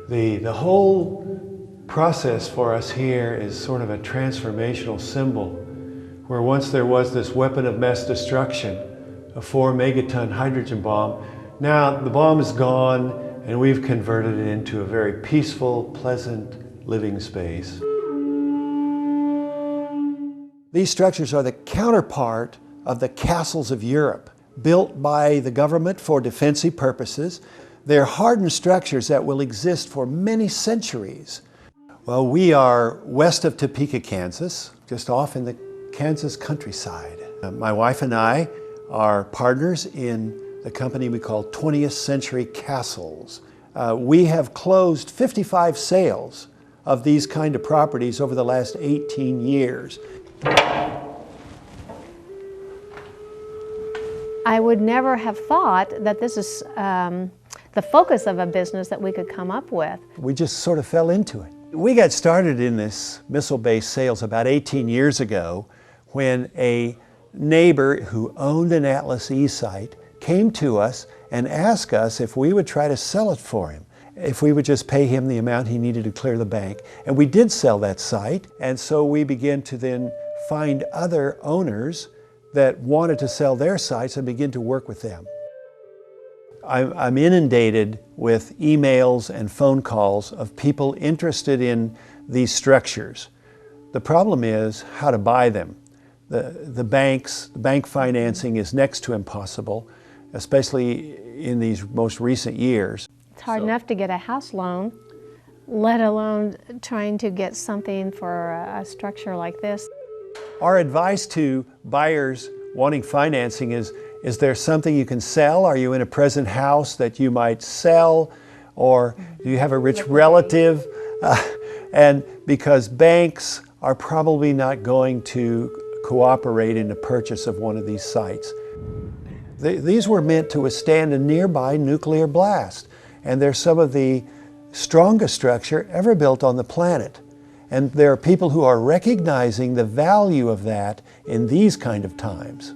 The whole process for us here is sort of a transformational symbol, where once there was this weapon of mass destruction, a 4-megaton hydrogen bomb. Now the bomb is gone and we've converted it into a very peaceful, pleasant living space. These structures are the counterpart of the castles of Europe, built by the government for defensive purposes. They're hardened structures that will exist for many centuries. Well, we are west of Topeka, Kansas, just off in the Kansas countryside. My wife and I are partners in the company we call 20th Century Castles. We have closed 55 sales of these kind of properties over the last 18 years. I would never have thought that this is the focus of a business that we could come up with. We just sort of fell into it. We got started in this missile-based sales about 18 years ago when a neighbor who owned an Atlas E site came to us and asked us if we would try to sell it for him, if we would just pay him the amount he needed to clear the bank. And we did sell that site, and so we began to then find other owners that wanted to sell their sites and begin to work with them. I'm inundated with emails and phone calls of people interested in these structures. The problem is how to buy them. The bank financing is next to impossible, especially in these most recent years. It's hard enough to get a house loan, let alone trying to get something for a structure like this. Our advice to buyers wanting financing is there something you can sell? Are you in a present house that you might sell? Or do you have a rich relative? And because banks are probably not going to cooperate in the purchase of one of these sites. These were meant to withstand a nearby nuclear blast, and they're some of the strongest structure ever built on the planet. And there are people who are recognizing the value of that in these kind of times.